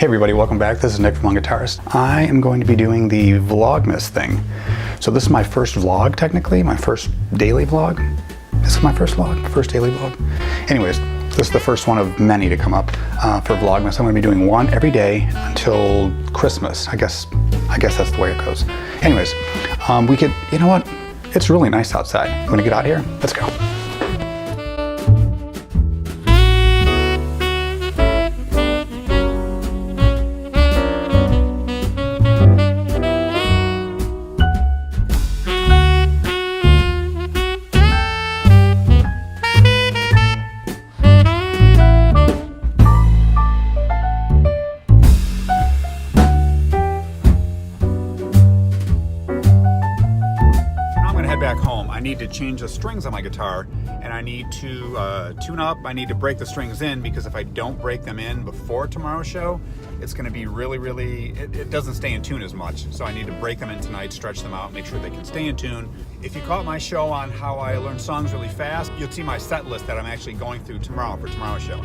Hey everybody, welcome back. This is Nick from Guitarist. I am going to be doing the Vlogmas thing. So this is my first vlog, technically, my first daily vlog. This is my first vlog, first daily vlog. Anyways, this is the first one of many to come up for Vlogmas. I'm going to be doing one every day until Christmas. I guess that's the way it goes. Anyways, we could, you know what? It's really nice outside. You want to get out of here? Let's go. Back home, I need to change the strings on my guitar, and I need to tune up. I need to break the strings in, because if I don't break them in before tomorrow's show, it's going to be really, it doesn't stay in tune as much. So I need to break them in tonight, stretch them out, make sure they can stay in tune. If you caught my show on how I learn songs really fast, you'll see my set list that I'm actually going through tomorrow for tomorrow's show.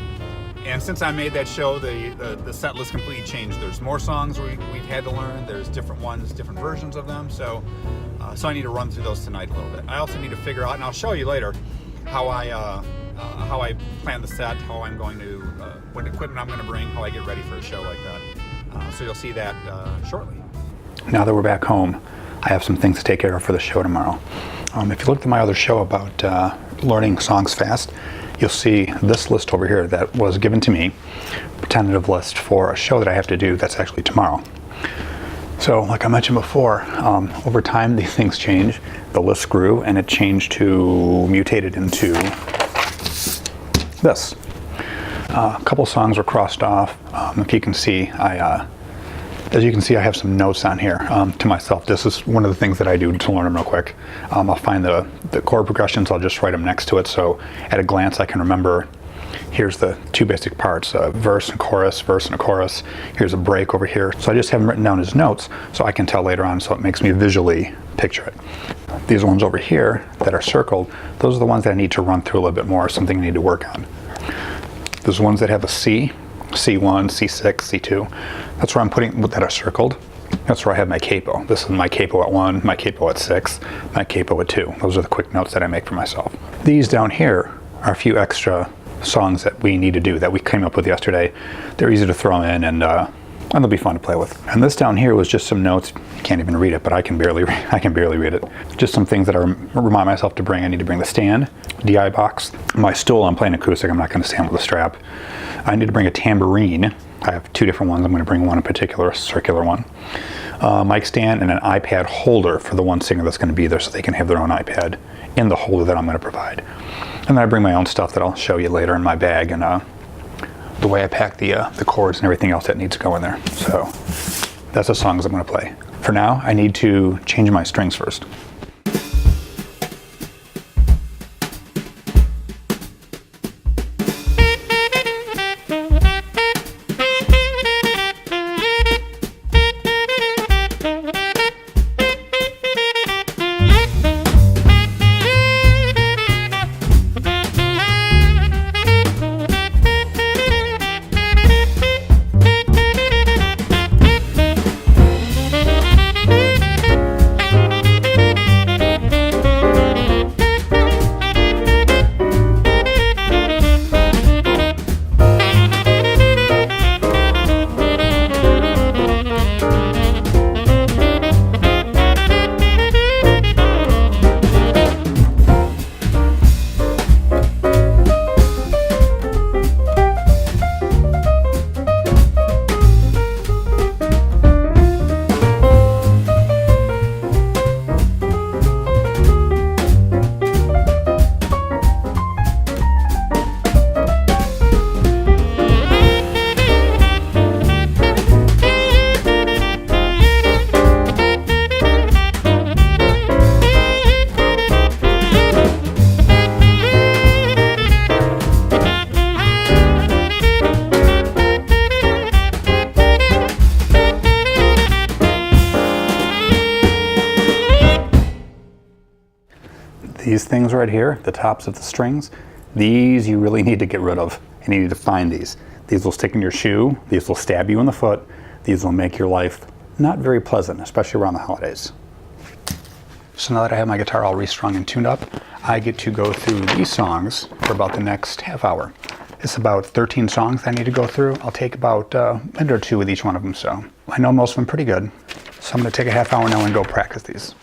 And since I made that show, the set list completely changed. There's more songs we've had to learn. There's different ones, different versions of them. So I need to run through those tonight a little bit. I also need to figure out, and I'll show you later, how I plan the set, how I'm going to, what equipment I'm going to bring, how I get ready for a show like that. So you'll see that shortly. Now that we're back home, I have some things to take care of for the show tomorrow. If you looked at my other show about learning songs fast, you'll see this list over here that was given to me, a tentative list for a show that I have to do that's actually tomorrow. So like I mentioned before, over time these things change. The list grew and it changed to, mutated into this. A couple songs were crossed off. If you can see, as you can see, I have some notes on here to myself. This is one of the things that I do to learn them real quick. I'll find the chord progressions, I'll just write them next to it, so at a glance I can remember, here's the two basic parts, verse and a chorus. Here's a break over here. So I just have them written down as notes so I can tell later on, so it makes me visually picture it. These ones over here that are circled, those are the ones that I need to run through a little bit more, something I need to work on. There's ones that have a C, C1, C6, C2. That's where I'm putting, that are circled. That's where I have my capo. This is my capo at 1, my capo at 6, my capo at 2. Those are the quick notes that I make for myself. These down here are a few extra songs that we need to do that we came up with yesterday. They're easy to throw in, and they'll be fun to play with. And this down here was just some notes. You can't even read it, but I can barely read it. Just some things that I remind myself to bring. I need to bring the stand, DI box, my stool. I'm playing acoustic. I'm not going to stand with a strap. I need to bring a tambourine. I have two different ones. I'm going to bring one in particular, a circular one. Mic stand and an iPad holder for the one singer that's going to be there, so they can have their own iPad in the holder that I'm going to provide. And then I bring my own stuff that I'll show you later in my bag, and the way I pack the cords and everything else that needs to go in there. So that's the songs I'm going to play. For now, I need to change my strings first. These things right here, the tops of the strings, these you really need to get rid of, and you need to find these. These will stick in your shoe. These will stab you in the foot. These will make your life not very pleasant, especially around the holidays. So now that I have my guitar all restrung and tuned up, I get to go through these songs for about the next half hour. It's about 13 songs I need to go through. I'll take about a minute or two with each one of them, so I know most of them pretty good. So I'm going to take a half hour now and go practice these.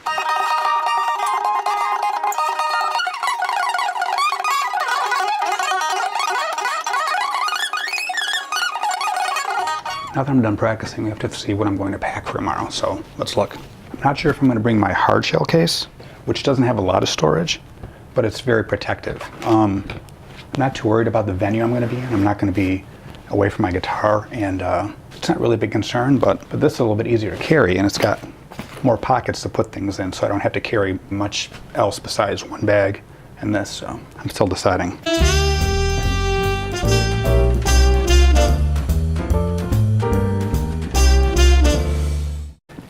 Now that I'm done practicing, we have to see what I'm going to pack for tomorrow, so let's look. I'm not sure if I'm going to bring my hard shell case, which doesn't have a lot of storage, but it's very protective. I'm not too worried about the venue I'm going to be in. I'm not going to be away from my guitar, and it's not really a big concern, but this is a little bit easier to carry, and it's got more pockets to put things in, so I don't have to carry much else besides one bag and this, so I'm still deciding.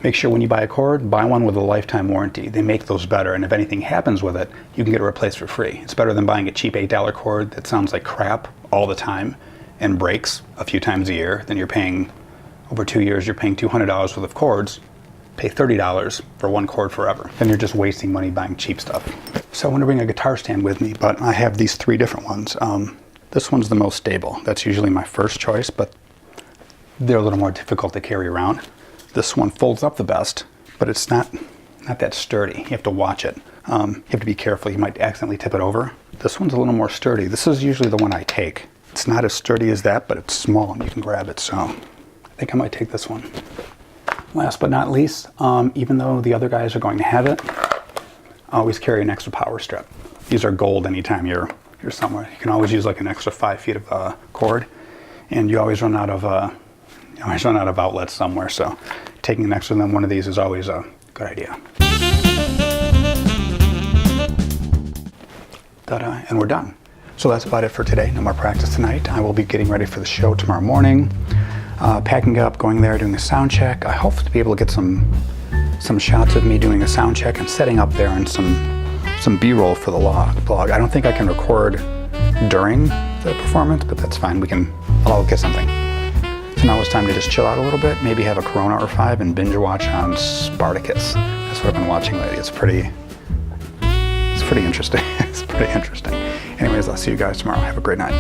Make sure when you buy a cord, buy one with a lifetime warranty. They make those better, and if anything happens with it, you can get it replaced for free. It's better than buying a cheap $8 cord that sounds like crap all the time and breaks a few times a year. Then you're paying, over 2 years, you're paying $200 worth of cords, pay $30 for one cord forever. Then you're just wasting money buying cheap stuff. So I want to bring a guitar stand with me, but I have these 3 different ones. This one's the most stable. That's usually my first choice, but they're a little more difficult to carry around. This one folds up the best, but it's not that sturdy. You have to watch it. You have to be careful. You might accidentally tip it over. This one's a little more sturdy. This is usually the one I take. It's not as sturdy as that, but it's small and you can grab it. So I think I might take this one. Last but not least, even though the other guys are going to have it, I always carry an extra power strip. These are gold anytime you're somewhere. You can always use like an extra 5 feet of cord, and you always run out of outlets somewhere, so taking an extra than one of these is always a good idea. Ta-da, and we're done. So that's about it for today. No more practice tonight. I will be getting ready for the show tomorrow morning, packing up, going there, doing a sound check. I hope to be able to get some shots of me doing a sound check and setting up there, and some B-roll for the vlog. I don't think I can record during the performance, but that's fine. I'll get something. So now it's time to just chill out a little bit, maybe have a Corona or 5 and binge watch on Spartacus. That's what I've been watching lately. It's pretty interesting. It's pretty interesting. Anyways, I'll see you guys tomorrow. Have a great night.